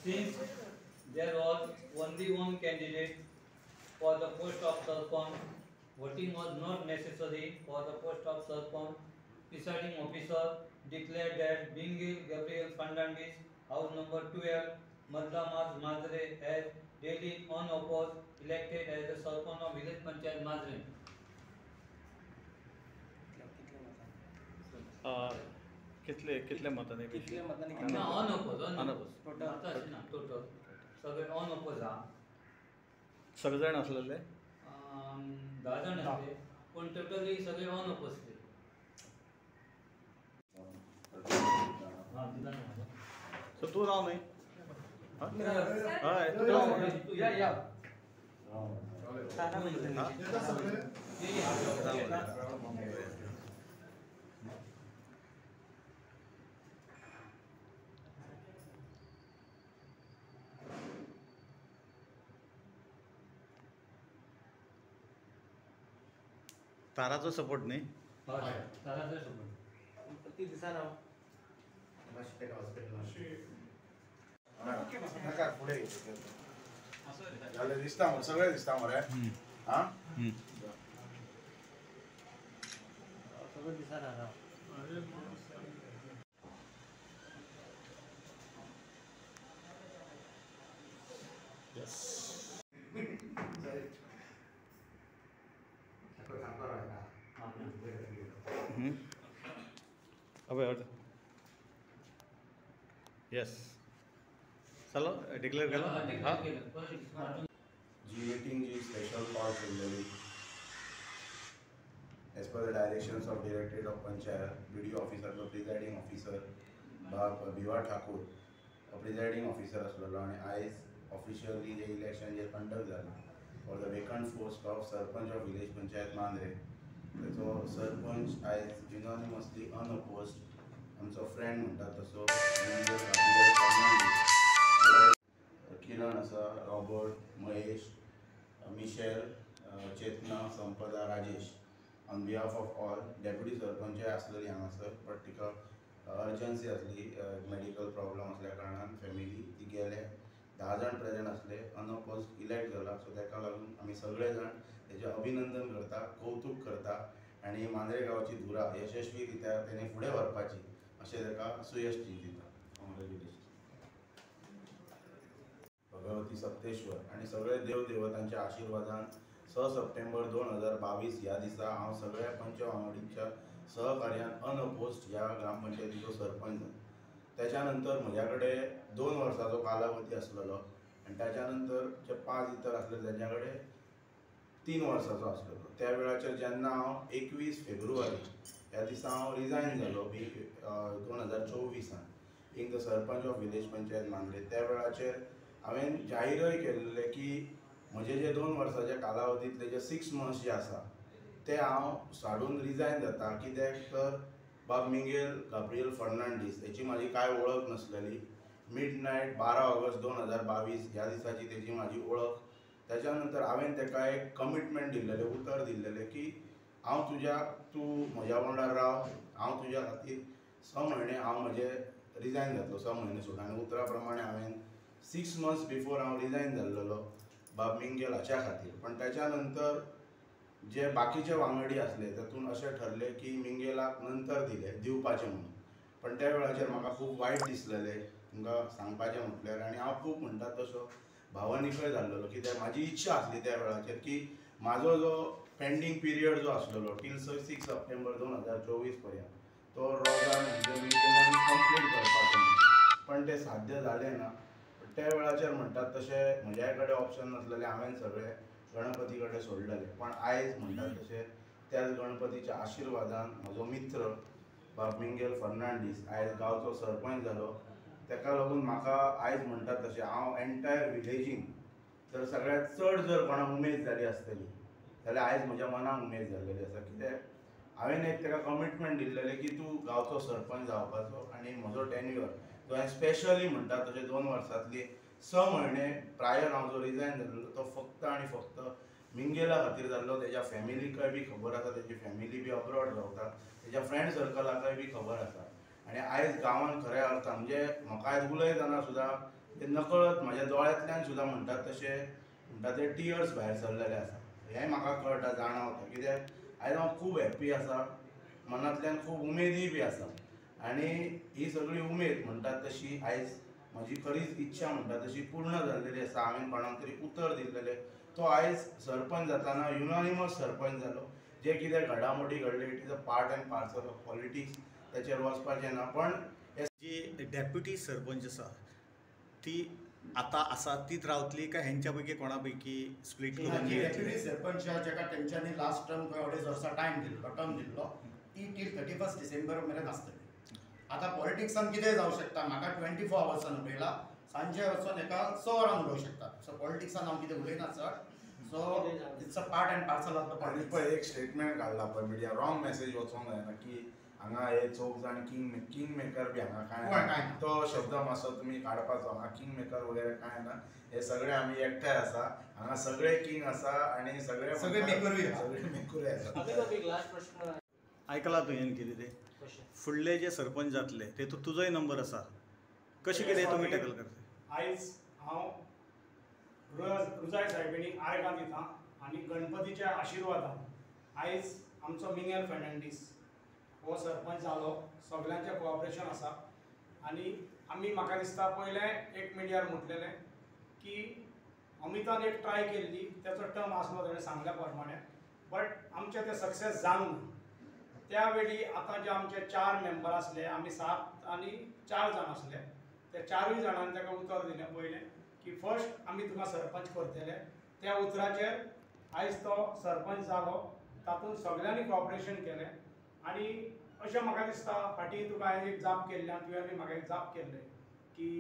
Since there was only one candidate for the post of Sarpanch, voting was not necessary for the post of Sarpanch. Presiding officer declared that Bingil Gabriel Fernandez, house number 12, Madlamas Mazre, as daily unopposed elected as the Sarpanch of Village Panchayat Mazre. कितले मतांनी unopposed total सगळे unopposed हा सगळे जाण असलेले 10 जाण असले पण टोटली सगळे अनअपोज सो तू राव न्ही तू या ताराचो सपोर्ट न्ही ताराचो सपोर्ट ती दिसाना नाका पुढे झाले दिसता मरे सगळे दिसता मरे हा सगळं दिसाना यस अबे यस चलो डिक्लेअर केलं हां जी मीटिंग जी स्पेशल कॉल केलेली as per the directions of directorate of panchayat BDO officer presiding officer Bhiva Thakur presiding officer आसलेलो आनी आयज ऑफिशियली जे इलेक्शन जे कंडक्ट जालां for the vacant post of sarpanch of village panchayat Mandrem तेचो सरपंच आयज युनॉनिमसली अनअपोज्ड आमचो फ्रेंड म्हणटा तसो किरण आसा Robert Mahesh Michelle Chetana Sampada Rajesh on behalf of all deputy सरपंचय आसलेली हांगासर बट तिका अर्जन्सी आसली मेडिकल प्रॉब्लम आसल्या कारणान फॅमिली ती गेले 10 जाण प्रेजेंट आसले अनअपोज्ड इलेक्ट जाला सो ताका लागून आमी सगळे जाण तेजें अभिनंदन करता कौतुक करता आनी मांद्रे गांवची धुरा यशस्वी रित्या तेणे फुडें व्हरपाची अशें ताका सुयश दिता कॉंग्रेच्युलेशन भगवती सप्तेश्वर आनी सगळे देव देवतांच्या आशिर्वादान 6 सप्टेंबर 2022 ह्या दिसा हांव सगळ्या पंचवांगडींच्या सहकार्यान अनअपोज्ड ह्या ग्रामपंचायतीचो सरपंच जालो त्याच्या नंतर म्हज्या कडेन 2 वर्सांचो कालावधी आसलेलो आनी त्याच्या नंतर जे 5 इतर आसले तेज्या कडेन 3 वर्सांचो आसलेलो त्या वेळाचेर जेन्ना हांव 21 फेब्रुवारी ह्या दिसा हांव रिजायन जालो 2024 in the sarpanch of village panchayat Mandrem त्या वेळाचेर हांवें जाहीरय केल्लें की म्हजे जे 2 वर्साच्या कालावधींतले जे 6 मंथ्स जे आसा ते हांव साडून रिजायन जाता कित्याक तर बाब मिंगेल गाब्रियल फर्नांडीस हेची म्हाजी कांय वळख नसलेली मिडनायट 12 ऑगस्ट 2022 ह्या दिसाची तेजी म्हाजी वळख त्याच्या नंतर हांवें ताका एक कमिटमेंट दिल्लेलें उतर दिल्लेलें की हांव तूं म्हज्या वांगडा राव हांव तुज्या खातीर 6 म्हयने हांव म्हजें रिजायन जातलो 6 म्हयने सुद्दां आनी उतरा प्रमाणे हांवें 6 मंथ्स बिफोर हांव रिजायन जाल्लो बाब मिंगेल हाच्या खातीर पण त्याच्या नंतर जे बाकीचे वांगडी आसले तातूंत अशें ठरलें की मिंगेलाक नंतर दिवपाचें म्हणून पण त्या वेळाचेर म्हाका खूब वायट दिसलेलें तुमकां सांगपाचें म्हटल्यार आनी हांव खूब म्हणटा तसो भावनीकय जाल्लो कित्याक म्हाजी इच्छा आसली त्या वेळाचेर की म्हाजो जो पेंडींग पिरियड जो आसलेलो टील 6 सप्टेंबर 2024 पर्यंत तो रोगान कंप्लीट करपाचो पण तें साध्य जालें ना त्या वेळाचेर म्हणटात तशें म्हज्या कडेन ऑप्शन नासलेलें हांवें सगळें गणपती कडेन सोडलेलें पण आयज म्हणटात तशें त्याच गणपतीच्या आशिर्वादान म्हजो मित्र बाब मिंगेल फर्नांडीस आयज गांवचो सरपंच जालो ताका लागून म्हाका आयज म्हणटात तशें हांव एंटायर विलेजीन जर सगळ्यांत चड जर कोणाक उमेद जाली आसतली जाल्यार आयज म्हज्या मनाक उमेद जाल्लेली आसा कित्याक हांवें एक ताका कमिटमेंट दिल्लेलें की तूं गांवचो सरपंच जावपाचो आनी म्हजो टेन्युअर जो हांवें स्पेशली म्हणटा तशें 2 वर्सांतली 6 म्हयने प्रायर हांव जो रिजायन जाल्लो तो फक्त आनी फक्त मिंगेला खातीर जाल्लो तेज्या फॅमिलीकाय बी खबर आसा, तेजी फॅमिली बी अब्रॉड रावता, तेज्या फ्रेंड सर्कलाकाय बी खबर आसा. आनी आयज गांवांत खऱ्या अर्थान म्हणजे म्हाका आयज उलयतना सुद्दां ते नकळत म्हाज्या दोळ्यांतल्यान सुद्दां म्हणटात तशें म्हणटा ते टियर्स भायर सरलेले आसा. हें म्हाका कळटा, जाणवता, कित्याक आयज हांव खूब हॅप्पी आसा, मनांतल्यान खूब उमेदीय बी आसा. आनी ही सगळी उमेद म्हणटात तशी आयज म्हजी खरीच इच्छा म्हणटा तशी पूर्ण जाल्लेली आसा. हांवें कोणाक तरी उतर दिल्लेलें, तो आयज सरपंच जाताना युनानिमस सरपंच जालो. जे कितें घडामोडी घडले, it is a part and parcel of politics, त्याचेर वचपाचें ना. पण जी डेप्युटी सरपंच आसा ती आता आसा तीच रावतली काय हेंच्या पैकी कोणा पैकी स्प्लिट करून डेप्युटी सरपंच जेका तेंच्यांनी लास्ट टर्म 2.5 वर्सां टायम दिल्लो, टर्म दिल्लो, ती टील 31 डिसेंबर मेरेन आसतली. आतां पॉलिटिक्सान कितेंय जावं शकता. म्हाका 24 आवर्सान उलयला, सांजे वचून एका 6 वरान उलोवंक शकता. सो पॉलिटिक्सान हांव कितें उलयना चड. So it's a part and parcel of the आनी पॉलिटिक्स. पळय एक स्टेटमेंट काडला पळय मिडिया, रॉंग मेसेज वचोंक जायना की हांगा हे 4 जाण किंग मेकर बी हांगा कांय कांय ना. तो शब्द मातसो तुमी काडपाचो. हांगा किंग मेकर वगैरे कांय ना. हे सगळे आमी एकठांय आसा. हांगा सगळे किंग आसा आनी सगळे मेकरूय आसा. सगळे मेकरूय आसा. एक लास्ट प्रश्न आयकला तुवें कितें ते फुडले जे सरपंच जातले तेतूंत तुजोय नंबर आसा. कशें कितें तुमी टॅकल करता? आयज हांव रुजाय साहेबिणी आर्गां दितां आनी गणपतीच्या आशिर्वादान आयज आमचो मिंगेल फर्नांडीस हो सरपंच जालो. सगळ्यांचें कोऑपरेशन आसा. आनी आमी म्हाका दिसता पयलें एक मिडियार म्हटलेलें की अमितान एक ट्राय केल्ली, तेचो टर्म आसलो ताणें सांगल्या प्रमाणे, बट आमचें तें सक्सेस जावंक ना. त्या वेळी आतां जे आमचे 4 मेंबर आसले, आमी 7 आनी 4 जाण आसले, त्या 4 जाणांनी ताका उतर दिलें पयलें की फर्स्ट आमी तुका सरपंच करतले. त्या उतराचेर आयज तो सरपंच जालो. तातूंत सगळ्यांनी कॉपरेशन केलें. आनी अशें म्हाका दिसता फाटीं तुका हांवें एक जाप केल्ल्यान तुवें म्हाका एक जाप केल्लें की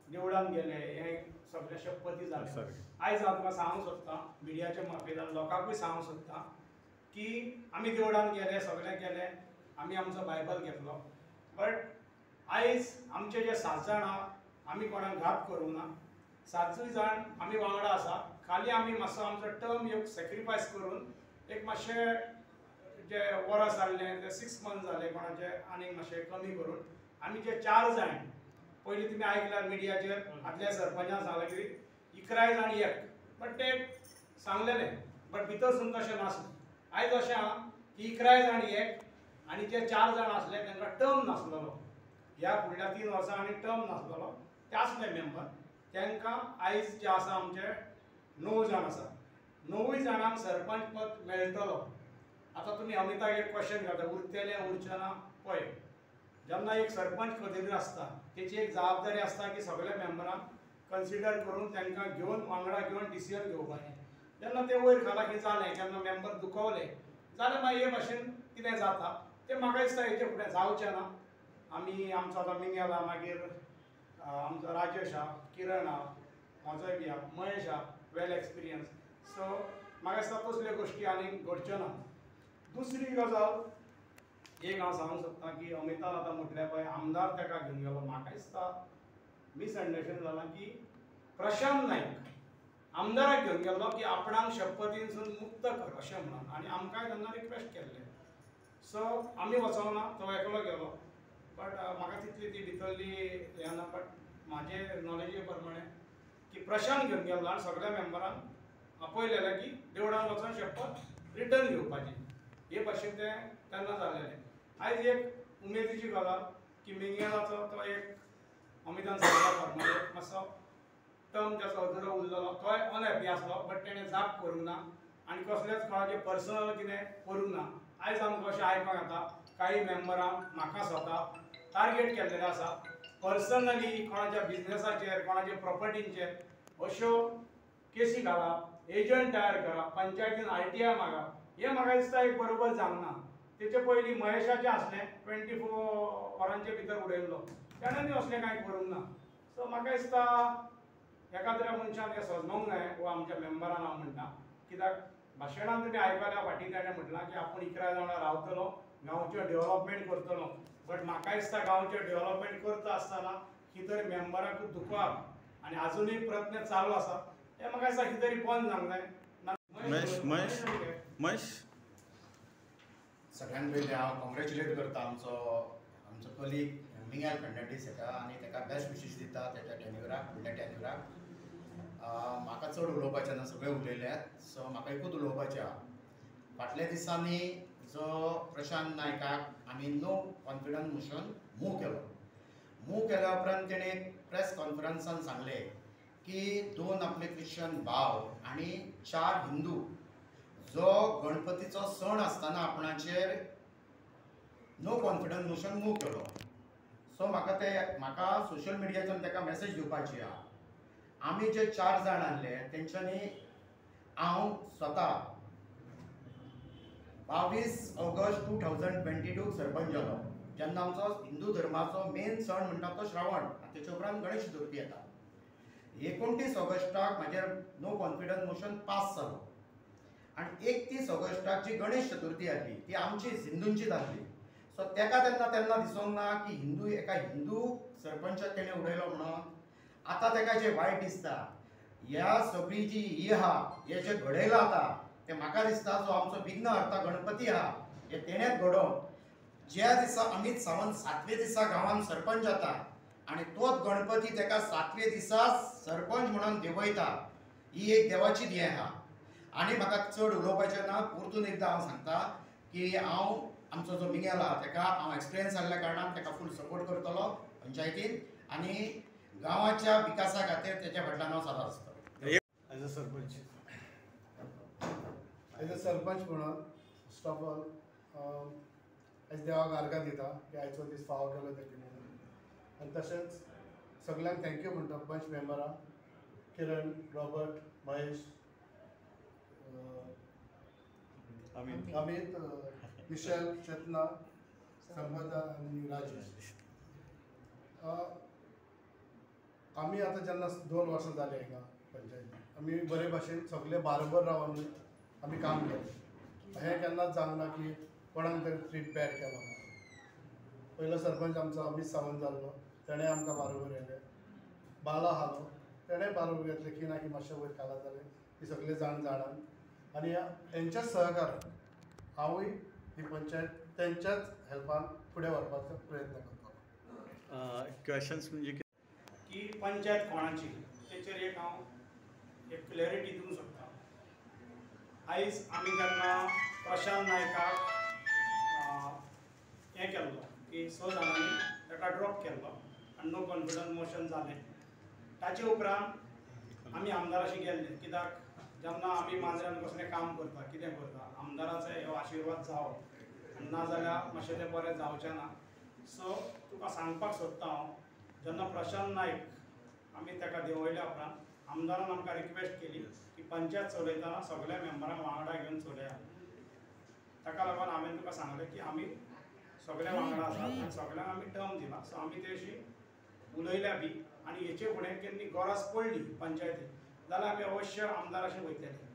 देवळान गेले, हें सगळे शपथी जाले. आयज हांव तुका सांगूंक सोदतां, मिडियाच्या मार्फेतान लोकांकूय सांगूंक सोदतां की आमी देवळान गेले, सगळें केलें, आमी आमचो बायबल घेतलो, बट आयज आमचे जे 7 जाण आहा आमी कोणाक घात करूंक ना. 7 जाण आमी वांगडा आसा. खाली आमी मातसो आमचो टर्म एक सॅक्रिफायस करून एक मातशें जे वरां जाल्लें ते 6 मंथ जाले कोणाचे आनीक मातशें कमी करून आमी जे 4 जाण पयलीं तुमी आयकल्यार मिडियाचेर आदल्या सरपंचान सांगलें की 11 जाण एक, बट ते सांगलेलें, बट भितरसून तशें नासलें. आयज अशें आहा की 11 जाण एक आनी जे 4 जाण आसले तांकां टर्म नासलेलो. ह्या फुडल्या 3 वर्सां आनी टर्म नासलेलो, ते आसले मेंबर. तांकां आयज जे आसा आमचे 9 जाण आसा. 9 जाणांक सरपंच पद मेळटलो. आतां तुमी अमिताक एक क्वेश्चन घालता, उरतलें उरचें ना. पळय, जेन्ना एक सरपंच खतीर आसता तेची एक जबाबदारी आसता की सगळ्या मेंबरांक कन्सिडर करून तांकां घेवन वांगडा घेवन डिसिजन घेवपाचें. जेन्ना ते वयर खाला की जालें, केन्ना मेंबर दुखवले जाल्यार मागीर हे भाशेन कितें जाता तें म्हाका दिसता हेचे फुडें जावचें ना. आमी आमचो आतां मिंगेल आहा, मागीर आमचो राजेश आहा, किरण आहा, म्हजोय बी आहा, महेश आहा, वेल एक्सपिरियन्स. सो म्हाका दिसता तसल्यो गोश्टी आनी घडच्यो ना. दुसरी गजाल एक हांव सांगूंक सोदतां की अमितान आतां म्हटलें पळय आमदार ताका घेवन गेलो. म्हाका दिसता मिसअंडरस्टँड जालां की प्रशांत नायक आमदाराक घेवन गेल्लो की आपणाक शपथीनसून मुक्त कर अशें म्हणून, आनी आमकांय तेन्ना रिक्वेस्ट केल्लें. सो आमी वचोंक ना, तो एकलो गेलो. बट म्हाका तितली ती भितरली हें ना. बट म्हाजे नॉलेजी प्रमाणे की प्रशांत घेवन गेल्लो आनी सगळ्या मेंबरांक आपयलेलें की देवळान वचून शपथ रिटर्न घेवपाची. हे भाशेन तें तेन्ना जालेलें. आयज एक उमेदीची गजाल की मिंगेलाचो तो एक अमितान सांगला प्रमाणे मातसो टर्म त्याचो अधुरो उरलेलो, तोय अनहॅप्पी आसलो, बट तेणें जाप करूंक ना आनी कसलेच कोणाचें पर्सनल कितें करूंक ना. आयज आमकां अशें आयकोंक येता काही मेंबरांक म्हाका स्वता टार्गेट केल्लेले आसा पर्सनली कोणाच्या बिझनेसाचेर, कोणाच्या प्रॉपर्टींचेर अश्यो केसी घालप, एजंट तयार करप, पंचायतीन RTI मागप. हें म्हाका दिसता एक बरोबर जावंक ना. तेचे पयलीं महेशाचें आसलें 24 वरांचे भितर उडयल्लो, तेणेंय असलें कांय करूंक ना. सो म्हाका दिसता एखाद्या मनशान हें सजमोंक जाय, वो आमच्या मेंबरान हांव म्हणटा. कित्याक भाशणान तुमी आयकल्या फाटीं ताणें म्हटलां की आपूण 11 जाणां रावतलो, गांवचें डेव्हलपमेंट करतलो. बट म्हाका दिसता गांवचें डेव्हलपमेंट करता आसतना खंय तरी मेंबरांक दुखोवप आनी आजुनूय प्रयत्न चालू आसा. हें म्हाका दिसता खंय तरी बंद जावंक जाय. महेश सगळ्यात पयलीं हांव कॉंग्रॅच्युलेट करता आमचो कलीग मिंगल फर्नांडीस हेका आनी ताका बेस्ट विशीस दिता ताच्या टेन्युराक फुडल्या टेन्युराक. म्हाका चड उलोवपाचें ना, सगळे उलयल्यात, सो म्हाका एकूच उलोवपाचें आहा. फाटल्या दिसांनी जो प्रशांत नायकाक आमी नो कॉन्फिडन्स मोशन मूव केल्या उपरांत तेणें प्रेस कॉन्फरन्सान सांगलें की 2 आपले क्रिश्चन भाव आनी 4 हिंदू जो गणपतीचो सण आसतना आपणाचेर नो कॉन्फिडन्स मोशन मूव केलो. सो म्हाका सोशल मिडियाच्यान ताका मेसेज दिवपाची आहा. आमी जे 4 जाण आहले तेंच्यांनी हांव स्वता 22 ऑगस्ट 2022 सरपंच जालो, जेन्ना आमचो हिंदू धर्माचो मेन सण म्हणटा तो श्रावण आनी तेच्या उपरांत गणेश चतुर्थी येता. 29 ऑगस्टाक म्हाजेर नो कॉन्फिडन्स मोशन पास जालो आनी 31 ऑगस्टाक जी गणेश चतुर्थी आहली ती आमची हिंदूंची जाल्ली. सो तेका तेन्ना दिसूंक ना की एका हिंदू सरपंचाक तेणें उडयलो म्हणून. आतां तेका जें वायट दिसता, ह्या सगळी जी ही आहा, हें जें घडयलां आतां, तें म्हाका दिसता जो आमचो विघ्नहर्ता गणपती आहा हें तेणेंच घडोवन ज्या दिसा अमित सावंत 7वें दिसा गांवांत सरपंच जाता आनी तोच गणपती ताका 7वें दिसा सरपंच म्हणून देवयता, ही एक देवाची देण आहा. आनी म्हाका चड उलोवपाचें ना, परतून एकदां हांव सांगता की हांव आमचो जो मिंगल आहा ताका हांव एक्सपिरियन्स आसल्या कारणान ताका फूल सपोर्ट करतलो पंचायतीन आनी गांवाच्या विकासा खातीर तेच्या फाटल्यान हांव सदांच आसतलो. As a sarpanch as a sarpanch म्हणून फर्स्ट ऑफ ऑल आयज देवाक आर्गां दिता की आयचो दीस फावो केलो देखील म्हणून. आनी तशेंच सगळ्यांक थँक्यू म्हणटा पंच मेंबरां किरण, रॉबर्ट, महेश, अमित, मिशेल, चेतना, संपदा आनी राजेश. आमी आतां जेन्ना 2 वर्सां जालीं हांगा पंचायतीन आमी बरे भाशेन सगळे बाराबर रावन आमी काम केलें. हें केन्नाच जावंक ना की कोणाक तरी ट्रीट बॅड केलो ना. पयलो सरपंच आमचो अमित सावंत जाल्लो, तेणें आमकां बाराबर येयलें. बाला आहालो, तेणेंय बाराबर घेतलें की ना की मातशें वयर काला जालें ती सगळे जाण जाणात. आनी तेंच्याच सहकारान हांवूय ही पंचायत तेंच्याच हेल्पान फुडें व्हरपाचो प्रयत्न करतलो. क्वेश्चन्स म्हणजे की पंचायत कोणाची तेचेर एक क्लॅरिटी दिवंक सोदता. आयज आमी जेन्ना प्रशांत नायकाक हें केल्लो की 6 जाणांनी ताका ड्रॉप केल्लो आनी नो कॉन्फिडन्स मोशन जालें, ताचे उपरांत आमी आमदाराशी गेल्ले. कित्याक जेन्ना आमी मांद्र्यान कसलें काम करता, कितें करता, आमदाराचो हो आशिर्वाद जावप आनी नाजाल्यार मातशें तें बरें जावचें ना. सो तुका सांगपाक सोदता हांव, जेन्ना प्रशांत नायक आमी ताका देंवयल्या उपरांत आमदारान आमकां रिक्वेस्ट केली की पंचायत चलयतना सगळ्या मेंबरांक वांगडा घेवन चलया. ताका लागून हांवें तुका सांगलें की आमी सगळे वांगडा आसात आनी सगळ्यांक आमी टर्म दिला. सो आमी ते अशी उलयल्या बी आनी हेचे फुडें केन्नी गरज पडली पंचायतीक जाल्यार आमी अवश्य आमदाराशी वयतले.